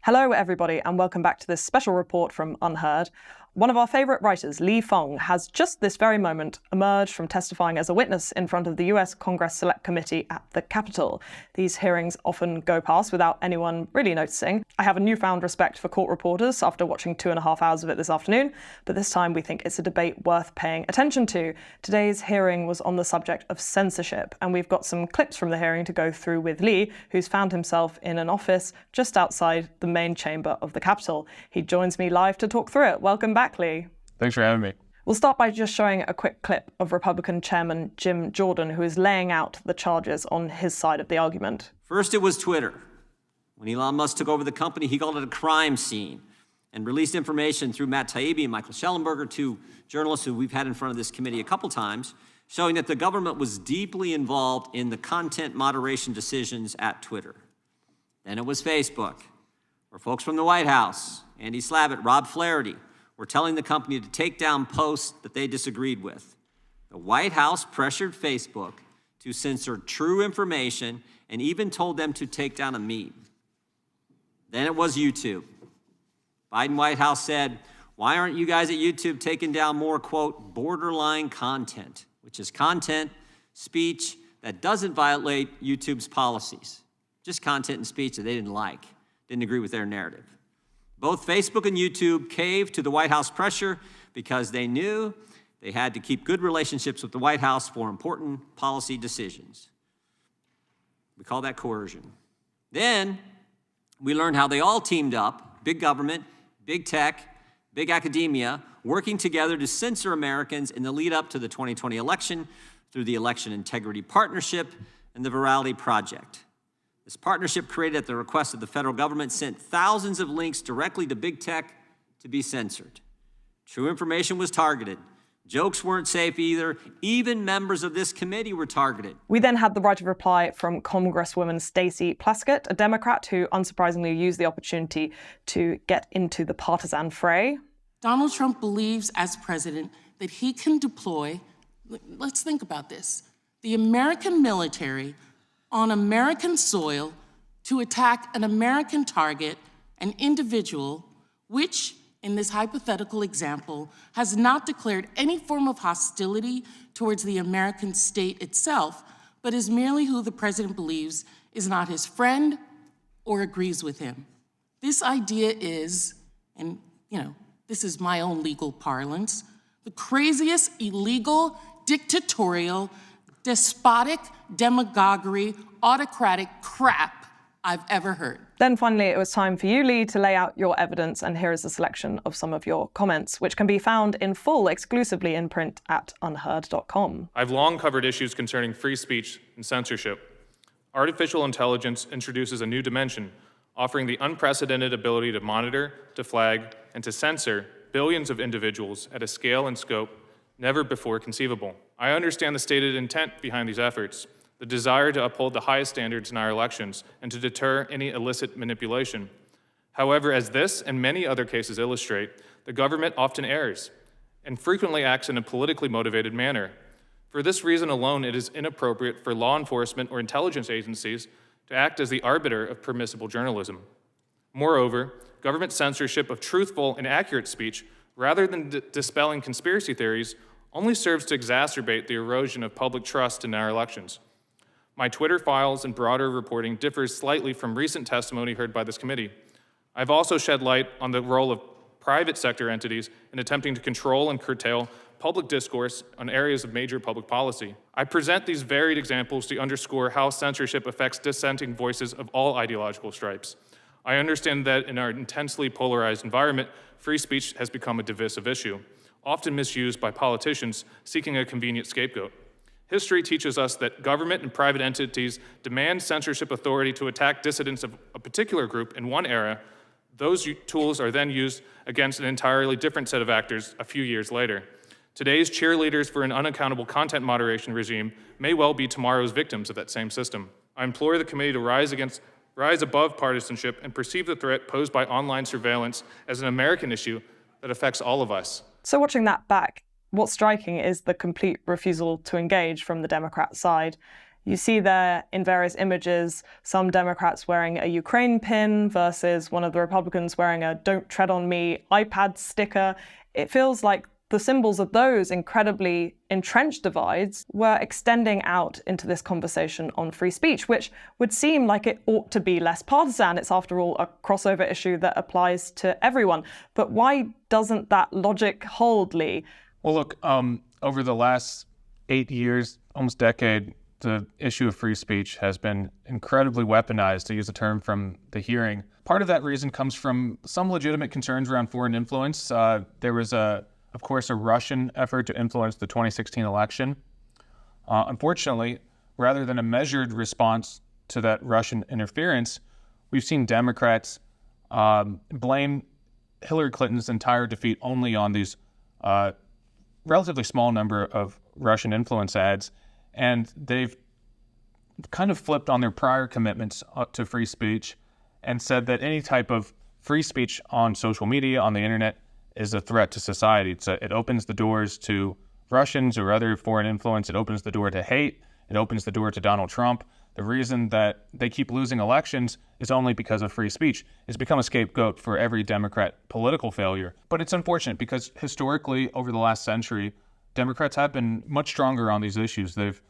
Hello, everybody, and welcome back to this special report from UnHerd. One of our favourite writers, Lee Fang, has just this very moment emerged from testifying as a witness in front of the US Congress Select Committee at the Capitol. These hearings often go past without anyone really noticing. I have a newfound respect for court reporters after watching 2.5 hours of it this afternoon, but this time we think it's a debate worth paying attention to. Today's hearing was on the subject of censorship, and we've got some clips from the hearing to go through with Lee, who's found himself in an office just outside the main chamber of the Capitol. He joins me live to talk through it. Welcome back, Lee. Thanks for having me. We'll start by just showing a quick clip of Republican Chairman Jim Jordan, who is laying out the charges on his side of the argument. First, it was Twitter. When Elon Musk took over the company, he called it a crime scene and released information through Matt Taibbi and Michael Schellenberger, two journalists who we've had in front of this committee a couple times, showing that the government was deeply involved in the content moderation decisions at Twitter. Then it was Facebook, where folks from the White House, Andy Slavitt, Rob Flaherty, were telling the company to take down posts that they disagreed with. The White House pressured Facebook to censor true information and even told them to take down a meme. Then it was YouTube. Biden White House said, "Why aren't you guys at YouTube taking down more, quote, borderline content," which is content, speech that doesn't violate YouTube's policies, just content and speech that they didn't agree with their narrative. Both Facebook and YouTube caved to the White House pressure because they knew they had to keep good relationships with the White House for important policy decisions. We call that coercion. Then we learned how they all teamed up, big government, big tech, big academia, working together to censor Americans in the lead up to the 2020 election through the Election Integrity Partnership and the Virality Project. This partnership, created at the request of the federal government, sent thousands of links directly to big tech to be censored. True information was targeted. Jokes weren't safe either. Even members of this committee were targeted. We then had the right of reply from Congresswoman Stacey Plaskett, a Democrat who unsurprisingly used the opportunity to get into the partisan fray. Donald Trump believes, as president, that he can deploy, let's think about this, the American military on American soil to attack an American target, an individual, which, in this hypothetical example, has not declared any form of hostility towards the American state itself, but is merely who the president believes is not his friend or agrees with him. This idea is, and this is my own legal parlance, the craziest, illegal, dictatorial, despotic, demagoguery, autocratic crap I've ever heard. Then finally, it was time for you, Lee, to lay out your evidence, and here is a selection of some of your comments, which can be found in full exclusively in print at unherd.com. I've long covered issues concerning free speech and censorship. Artificial intelligence introduces a new dimension, offering the unprecedented ability to monitor, to flag, and to censor billions of individuals at a scale and scope never before conceivable. I understand the stated intent behind these efforts, the desire to uphold the highest standards in our elections and to deter any illicit manipulation. However, as this and many other cases illustrate, the government often errs and frequently acts in a politically motivated manner. For this reason alone, it is inappropriate for law enforcement or intelligence agencies to act as the arbiter of permissible journalism. Moreover, government censorship of truthful and accurate speech, rather than dispelling conspiracy theories, only serves to exacerbate the erosion of public trust in our elections. My Twitter files and broader reporting differs slightly from recent testimony heard by this committee. I've also shed light on the role of private sector entities in attempting to control and curtail public discourse on areas of major public policy. I present these varied examples to underscore how censorship affects dissenting voices of all ideological stripes. I understand that in our intensely polarized environment, free speech has become a divisive issue, often misused by politicians seeking a convenient scapegoat. History teaches us that government and private entities demand censorship authority to attack dissidents of a particular group in one era. Those tools are then used against an entirely different set of actors a few years later. Today's cheerleaders for an unaccountable content moderation regime may well be tomorrow's victims of that same system. I implore the committee to rise above partisanship and perceive the threat posed by online surveillance as an American issue that affects all of us. So watching that back, what's striking is the complete refusal to engage from the Democrat side. You see there in various images some Democrats wearing a Ukraine pin versus one of the Republicans wearing a "Don't Tread on Me" iPad sticker. It feels like the symbols of those incredibly entrenched divides were extending out into this conversation on free speech, which would seem like it ought to be less partisan. It's, after all, a crossover issue that applies to everyone. But why doesn't that logic hold, Lee? Well, look, over the last 8 years, almost decade, the issue of free speech has been incredibly weaponized, to use a term from the hearing. Part of that reason comes from some legitimate concerns around foreign influence. There was, of course, a Russian effort to influence the 2016 election. Unfortunately, rather than a measured response to that Russian interference, we've seen Democrats blame Hillary Clinton's entire defeat only on these relatively small number of Russian influence ads, and they've kind of flipped on their prior commitments to free speech and said that any type of free speech on social media, on the internet, is a threat to society. It opens the doors to Russians or other foreign influence. It opens the door to hate. It opens the door to Donald Trump. The reason that they keep losing elections is only because of free speech. It's become a scapegoat for every Democrat political failure. But it's unfortunate because historically, over the last century, Democrats have been much stronger on these issues. They've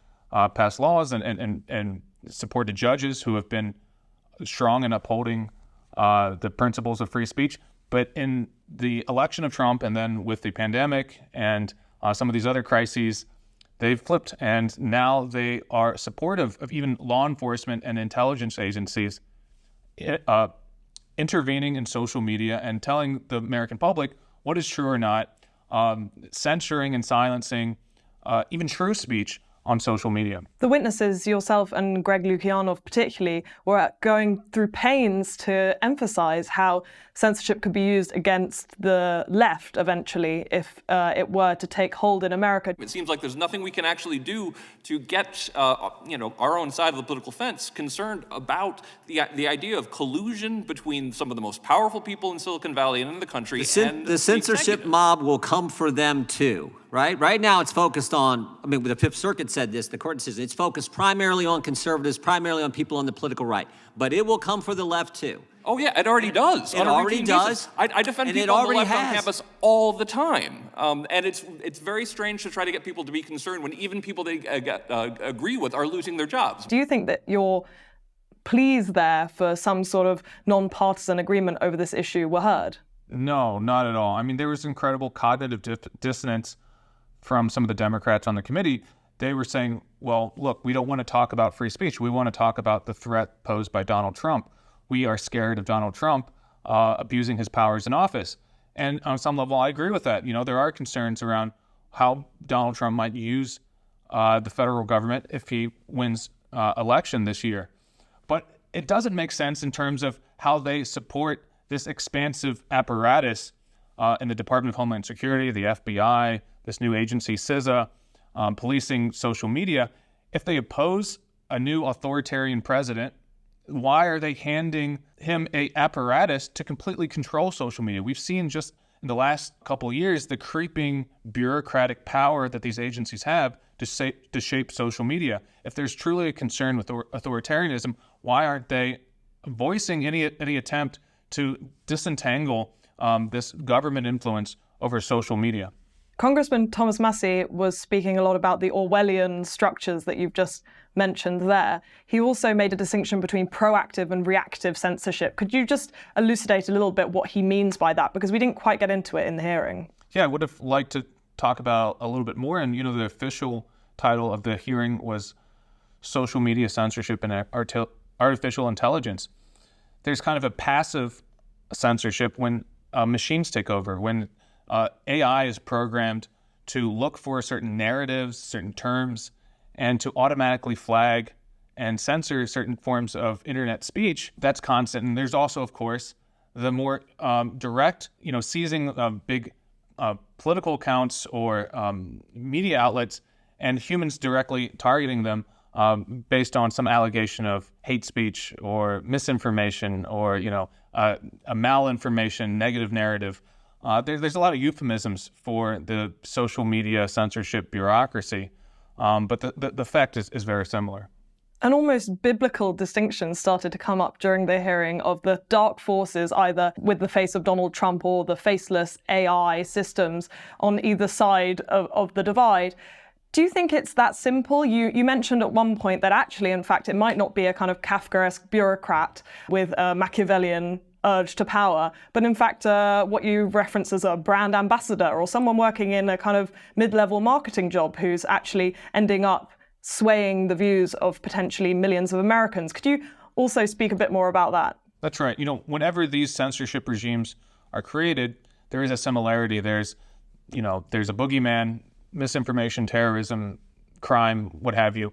passed laws and supported judges who have been strong in upholding the principles of free speech. But in the election of Trump, and then with the pandemic and some of these other crises, they've flipped, and now they are supportive of even law enforcement and intelligence agencies intervening in social media and telling the American public what is true or not, censoring and silencing even true speech on social media. The witnesses, yourself and Greg Lukianov particularly, were going through pains to emphasize how censorship could be used against the left eventually if it were to take hold in America. It seems like there's nothing we can actually do to get our own side of the political fence concerned about the idea of collusion between some of the most powerful people in Silicon Valley and in the country. The censorship mob will come for them too, right? Right now it's focused on, the Fifth Circuit said this, the court says it's focused primarily on conservatives, primarily on people on the political right, but it will come for the left too. Oh yeah, it already does. It already does. I defend and people on the left has. on campus all the time, and it's very strange to try to get people to be concerned when even people they agree with are losing their jobs. Do you think that your pleas there for some sort of non-partisan agreement over this issue were heard? No, not at all. There was incredible cognitive dissonance from some of the Democrats on the committee. They were saying, well, look, we don't want to talk about free speech. We want to talk about the threat posed by Donald Trump. We are scared of Donald Trump abusing his powers in office. And on some level, I agree with that. There are concerns around how Donald Trump might use the federal government if he wins election this year. But it doesn't make sense in terms of how they support this expansive apparatus in the Department of Homeland Security, the FBI, this new agency, CISA, policing social media. If they oppose a new authoritarian president, why are they handing him a apparatus to completely control social media? We've seen just in the last couple of years the creeping bureaucratic power that these agencies have to shape social media. If there's truly a concern with authoritarianism, why aren't they voicing any attempt to disentangle this government influence over social media? Congressman Thomas Massie was speaking a lot about the Orwellian structures that you've just mentioned there. He also made a distinction between proactive and reactive censorship. Could you just elucidate a little bit what he means by that? Because we didn't quite get into it in the hearing. Yeah, I would have liked to talk about a little bit more. And, the official title of the hearing was Social Media Censorship and Artificial Intelligence. There's kind of a passive censorship when machines take over, when AI is programmed to look for certain narratives, certain terms, and to automatically flag and censor certain forms of internet speech. That's constant. And there's also, of course, the more direct, seizing big political accounts or media outlets and humans directly targeting them based on some allegation of hate speech or misinformation or, a malinformation, negative narrative. There's a lot of euphemisms for the social media censorship bureaucracy, but the effect is very similar. An almost biblical distinction started to come up during the hearing of the dark forces, either with the face of Donald Trump or the faceless AI systems on either side of the divide. Do you think it's that simple? You mentioned at one point that actually, in fact, it might not be a kind of Kafkaesque bureaucrat with a Machiavellian urge to power, but in fact, what you reference as a brand ambassador or someone working in a kind of mid-level marketing job who's actually ending up swaying the views of potentially millions of Americans. Could you also speak a bit more about that? That's right. Whenever these censorship regimes are created, there is a similarity. There's a boogeyman, misinformation, terrorism, crime, what have you.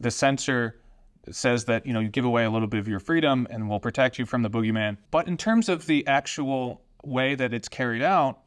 The censor says that, you give away a little bit of your freedom and will protect you from the boogeyman. But in terms of the actual way that it's carried out,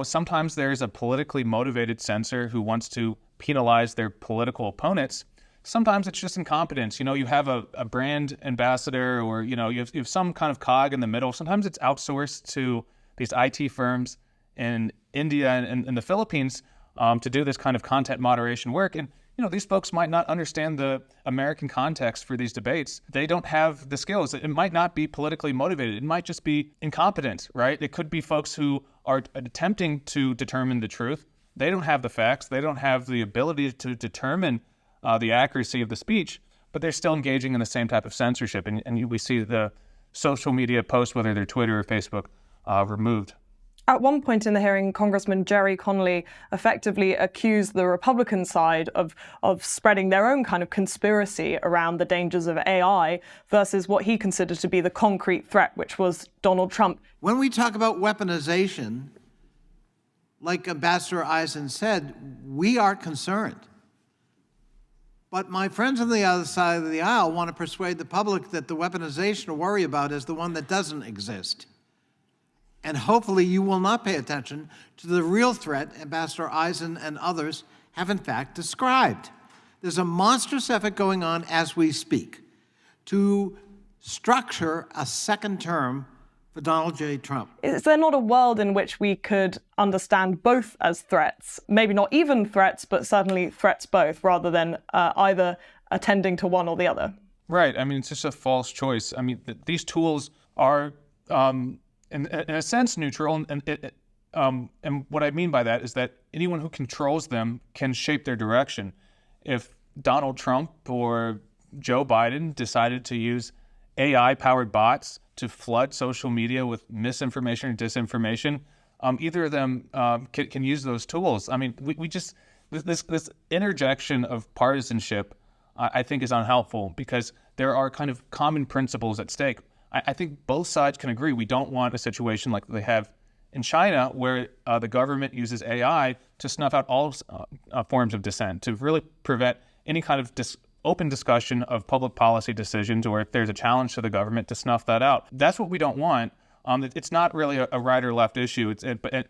sometimes there's a politically motivated censor who wants to penalize their political opponents. Sometimes it's just incompetence. You have a brand ambassador, or, you have some kind of cog in the middle. Sometimes it's outsourced to these IT firms in India and in the Philippines to do this kind of content moderation work. And, these folks might not understand the American context for these debates. They don't have the skills. It might not be politically motivated. It might just be incompetent, right? It could be folks who are attempting to determine the truth. They don't have the facts. They don't have the ability to determine the accuracy of the speech, but they're still engaging in the same type of censorship. And we see the social media posts, whether they're Twitter or Facebook, removed. At one point in the hearing, Congressman Jerry Connolly effectively accused the Republican side of spreading their own kind of conspiracy around the dangers of AI versus what he considered to be the concrete threat, which was Donald Trump. When we talk about weaponization, like Ambassador Eisen said, we are concerned. But my friends on the other side of the aisle want to persuade the public that the weaponization to worry about is the one that doesn't exist. And hopefully you will not pay attention to the real threat Ambassador Eisen and others have in fact described. There's a monstrous effort going on as we speak to structure a second term for Donald J. Trump. Is there not a world in which we could understand both as threats? Maybe not even threats, but certainly threats both, rather than either attending to one or the other? Right. It's just a false choice. These tools are, in a sense, neutral. And what I mean by that is that anyone who controls them can shape their direction. If Donald Trump or Joe Biden decided to use AI-powered bots to flood social media with misinformation or disinformation, either of them can use those tools. We just, this interjection of partisanship, I think, is unhelpful because there are kind of common principles at stake. I think both sides can agree we don't want a situation like they have in China, where the government uses AI to snuff out all forms of dissent, to really prevent any kind of open discussion of public policy decisions, or if there's a challenge to the government, to snuff that out. That's what we don't want. It's not really a right or left issue.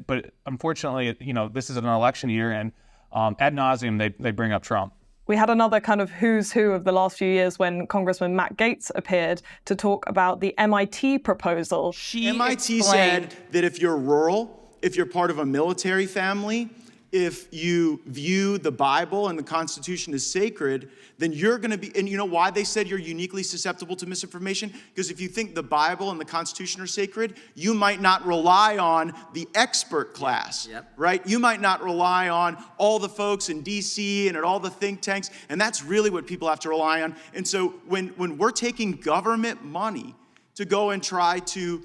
But unfortunately, this is an election year, and ad nauseum they bring up Trump. We had another kind of who's who of the last few years when Congressman Matt Gaetz appeared to talk about the MIT proposal. MIT said that if you're rural, if you're part of a military family, if you view the Bible and the Constitution as sacred, then you're going to be, and you know why they said you're uniquely susceptible to misinformation? Because if you think the Bible and the Constitution are sacred, you might not rely on the expert class, right? You might not rely on all the folks in DC and at all the think tanks, and that's really what people have to rely on. And so when we're taking government money to go and try to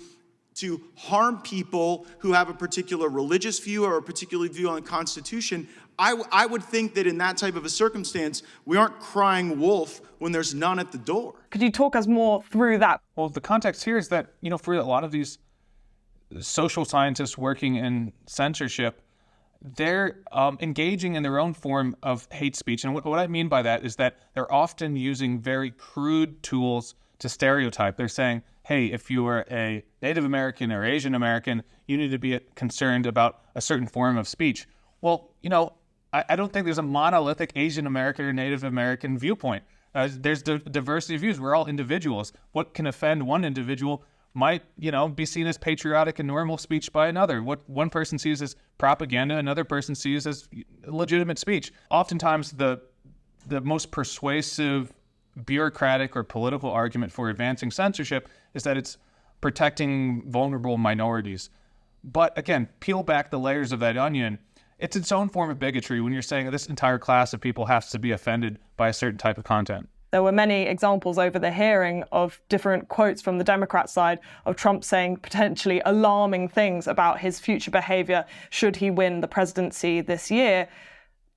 harm people who have a particular religious view or a particular view on the Constitution, I would think that in that type of a circumstance, we aren't crying wolf when there's none at the door. Could you talk us more through that? Well, the context here is that, for a lot of these social scientists working in censorship, they're engaging in their own form of hate speech. And what I mean by that is that they're often using very crude tools to stereotype. They're saying, hey, if you are a Native American or Asian American, you need to be concerned about a certain form of speech. Well, I don't think there's a monolithic Asian American or Native American viewpoint. There's diversity of views. We're all individuals. What can offend one individual might, be seen as patriotic and normal speech by another. What one person sees as propaganda, another person sees as legitimate speech. Oftentimes, the most persuasive bureaucratic or political argument for advancing censorship is that it's protecting vulnerable minorities. But again, peel back the layers of that onion. It's its own form of bigotry when you're saying this entire class of people has to be offended by a certain type of content. There were many examples over the hearing of different quotes from the Democrat side of Trump saying potentially alarming things about his future behavior should he win the presidency this year.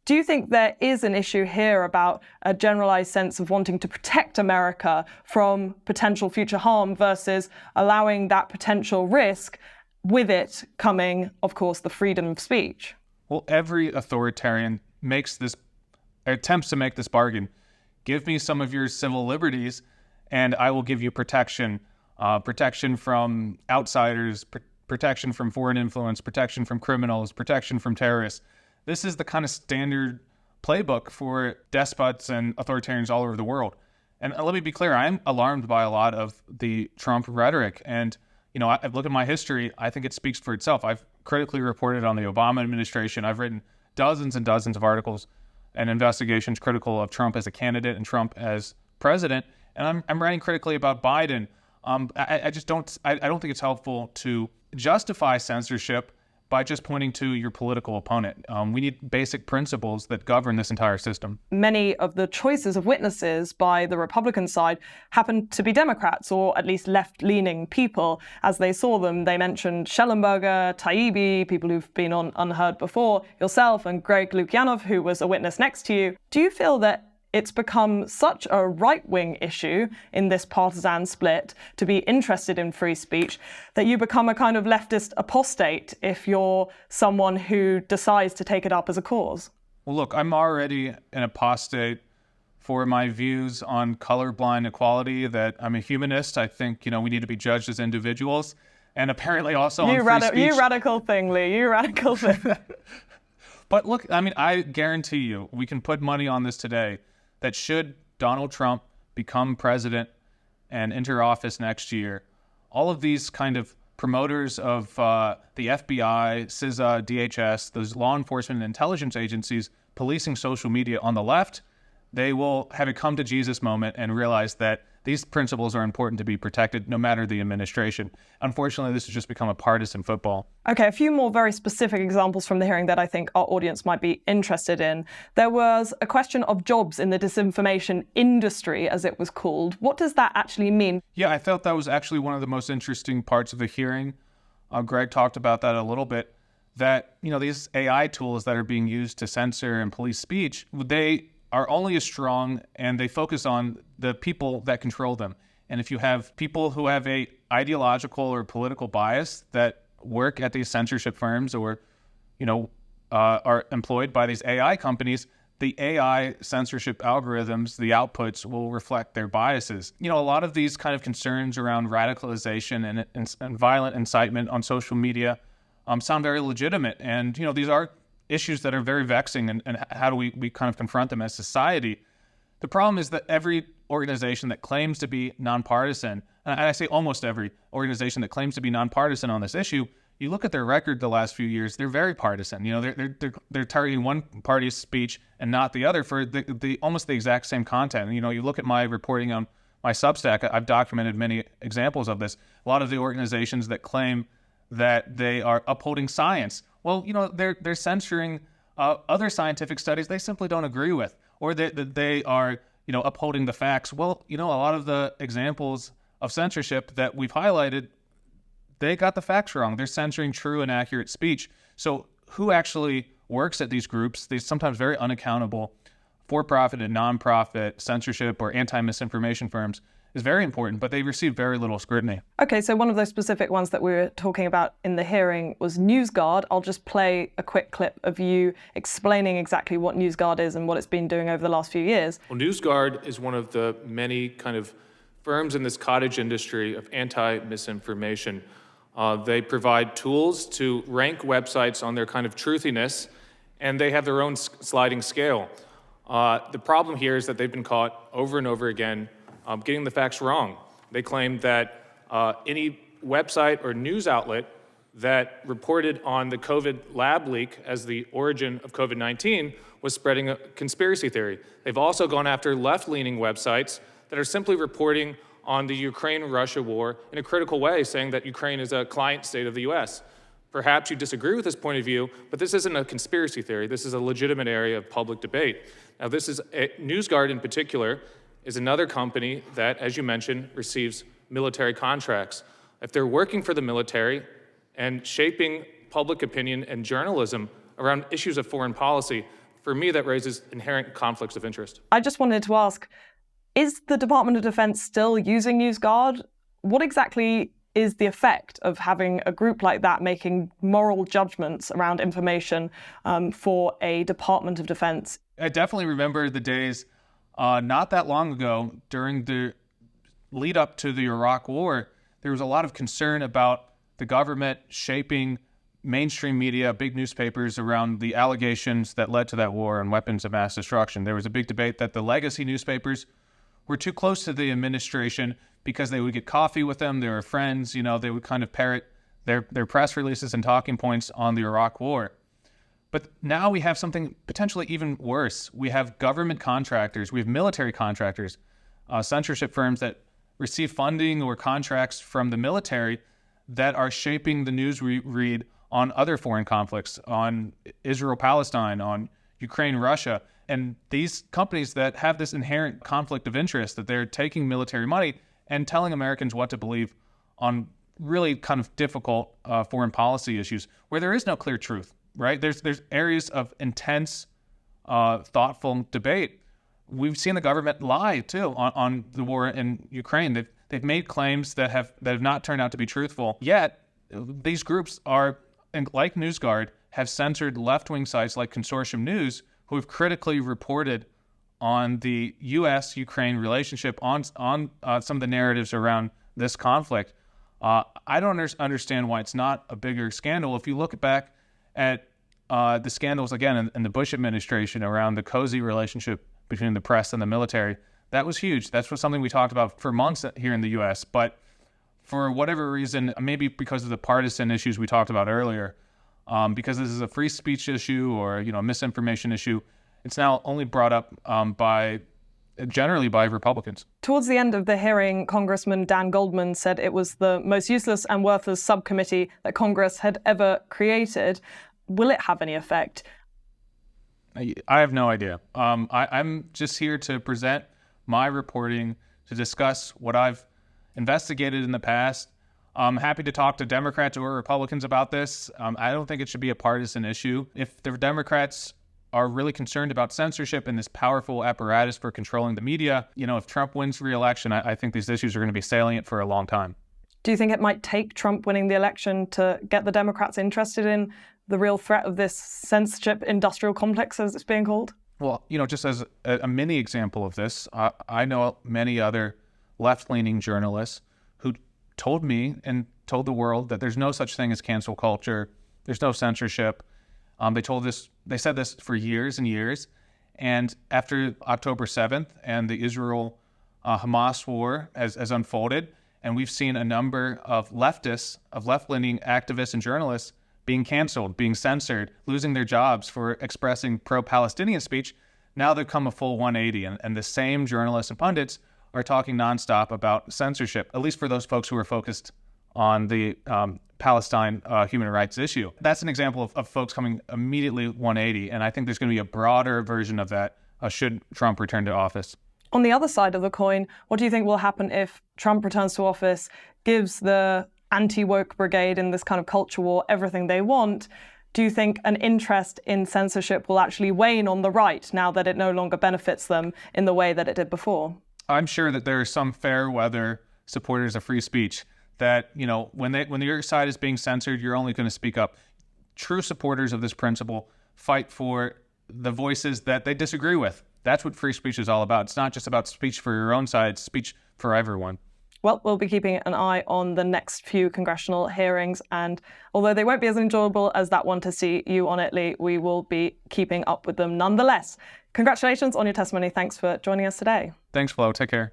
Do you think there is an issue here about a generalized sense of wanting to protect America from potential future harm versus allowing that potential risk, with it coming, of course, the freedom of speech? Well, every authoritarian attempts to make this bargain. Give me some of your civil liberties, and I will give you protection. Protection from outsiders, protection from foreign influence, protection from criminals, protection from terrorists. This is the kind of standard playbook for despots and authoritarians all over the world. And let me be clear, I'm alarmed by a lot of the Trump rhetoric. And, I've looked at my history. I think it speaks for itself. I've critically reported on the Obama administration. I've written dozens and dozens of articles and investigations critical of Trump as a candidate and Trump as president. And I'm writing critically about Biden. I don't think it's helpful to justify censorship by just pointing to your political opponent. We need basic principles that govern this entire system. Many of the choices of witnesses by the Republican side happened to be Democrats, or at least left-leaning people. As they saw them, they mentioned Schellenberger, Taibbi, people who've been on UnHerd before, yourself and Greg Lukianov, who was a witness next to you. Do you feel that it's become such a right-wing issue in this partisan split to be interested in free speech that you become a kind of leftist apostate if you're someone who decides to take it up as a cause? Well, look, I'm already an apostate for my views on colorblind equality, that I'm a humanist. I think, we need to be judged as individuals. And apparently also on free speech. You radical thing, Lee. You radical thing. But look, I guarantee you, we can put money on this today, that should Donald Trump become president and enter office next year, all of these kind of promoters of the FBI, CISA, DHS, those law enforcement and intelligence agencies policing social media on the left, they will have a come to Jesus moment and realize that these principles are important to be protected no matter the administration. Unfortunately, this has just become a partisan football. Okay, a few more very specific examples from the hearing that I think our audience might be interested in. There was a question of jobs in the disinformation industry, as it was called. What does that actually mean? Yeah, I felt that was actually one of the most interesting parts of the hearing. Greg talked about that a little bit, that, these AI tools that are being used to censor and police speech, they are only as strong and they focus on the people that control them. And if you have people who have a ideological or political bias that work at these censorship firms or, are employed by these AI companies, the AI censorship algorithms, the outputs will reflect their biases. A lot of these kind of concerns around radicalization and violent incitement on social media sound very legitimate. And, these are issues that are very vexing, and how do we kind of confront them as society? The problem is that every organization that claims to be nonpartisan, and I say almost every organization that claims to be nonpartisan on this issue, you look at their record the last few years, they're very partisan. They're targeting one party's speech and not the other for the almost the exact same content. You look at my reporting on my Substack, I've documented many examples of this. A lot of the organizations that claim that they are upholding science, well, they're censoring other scientific studies they simply don't agree with, or that they are, upholding the facts. Well, a lot of the examples of censorship that we've highlighted, they got the facts wrong. They're censoring true and accurate speech. So who actually works at these groups, these sometimes very unaccountable for-profit and non-profit censorship or anti-misinformation firms, is very important, but they receive very little scrutiny. Okay, so one of those specific ones that we were talking about in the hearing was Newsguard. I'll just play a quick clip of you explaining exactly what Newsguard is and what it's been doing over the last few years. Well, Newsguard is one of the many kind of firms in this cottage industry of anti-misinformation. They provide tools to rank websites on their kind of truthiness, and they have their own sliding scale. The problem here is that they've been caught over and over again getting the facts wrong. They claim that any website or news outlet that reported on the COVID lab leak as the origin of COVID-19 was spreading a conspiracy theory. They've also gone after left-leaning websites that are simply reporting on the Ukraine-Russia war in a critical way, saying that Ukraine is a client state of the US. Perhaps you disagree with this point of view, but this isn't a conspiracy theory. This is a legitimate area of public debate. Now, Newsguard in particular is another company that, as you mentioned, receives military contracts. If they're working for the military and shaping public opinion and journalism around issues of foreign policy, for me, that raises inherent conflicts of interest. I just wanted to ask, is the Department of Defense still using Newsguard? What exactly is the effect of having a group like that making moral judgments around information for a Department of Defense? I definitely remember the days not that long ago during the lead up to the Iraq War. There was a lot of concern about the government shaping mainstream media, big newspapers around the allegations that led to that war and weapons of mass destruction. There was a big debate that the legacy newspapers were too close to the administration because they would get coffee with them. They were friends, they would kind of parrot their press releases and talking points on the Iraq war. But now we have something potentially even worse. We have government contractors, we have military contractors, censorship firms that receive funding or contracts from the military that are shaping the news we read on other foreign conflicts, on Israel-Palestine, on Ukraine-Russia. And these companies that have this inherent conflict of interest, that they're taking military money and telling Americans what to believe on really kind of difficult foreign policy issues where there is no clear truth, right? There's areas of intense, thoughtful debate. We've seen the government lie, too, on the war in Ukraine. They've made claims that have not turned out to be truthful. Yet, these groups are, like Newsguard, have censored left-wing sites like Censorship News, who have critically reported on the U.S.-Ukraine relationship, on some of the narratives around this conflict. I don't understand why it's not a bigger scandal. If you look back at the scandals, again, in the Bush administration around the cozy relationship between the press and the military, that was huge. That's something we talked about for months here in the U.S., but for whatever reason, maybe because of the partisan issues we talked about earlier, because this is a free speech issue or a misinformation issue, it's now only brought up generally by Republicans. Towards the end of the hearing, Congressman Dan Goldman said it was the most useless and worthless subcommittee that Congress had ever created. Will it have any effect? I have no idea. I'm just here to present my reporting, to discuss what I've investigated in the past. I'm happy to talk to Democrats or Republicans about this. I don't think it should be a partisan issue. If the Democrats are really concerned about censorship and this powerful apparatus for controlling the media, if Trump wins re-election, I think these issues are going to be salient for a long time. Do you think it might take Trump winning the election to get the Democrats interested in the real threat of this censorship industrial complex, as it's being called? Well, just as a mini example of this, I know many other left-leaning journalists who told me and told the world that there's no such thing as cancel culture, there's no censorship. They said this for years and years. And after October 7th and the Israel-Hamas war has unfolded, and we've seen a number of leftists, of left-leaning activists and journalists being canceled, being censored, losing their jobs for expressing pro-Palestinian speech, now they've come a full 180. And the same journalists and pundits are talking nonstop about censorship, at least for those folks who are focused on the Palestine human rights issue. That's an example of folks coming immediately 180, and I think there's going to be a broader version of that should Trump return to office. On the other side of the coin, what do you think will happen if Trump returns to office, gives the anti-woke brigade in this kind of culture war everything they want? Do you think an interest in censorship will actually wane on the right now that it no longer benefits them in the way that it did before? I'm sure that there are some fair weather supporters of free speech that, when your side is being censored, you're only going to speak up. True supporters of this principle fight for the voices that they disagree with. That's what free speech is all about. It's not just about speech for your own side, it's speech for everyone. Well, we'll be keeping an eye on the next few congressional hearings, and although they won't be as enjoyable as that one to see you on it, Lee, we will be keeping up with them nonetheless. Congratulations on your testimony. Thanks for joining us today. Thanks, Flo. Take care.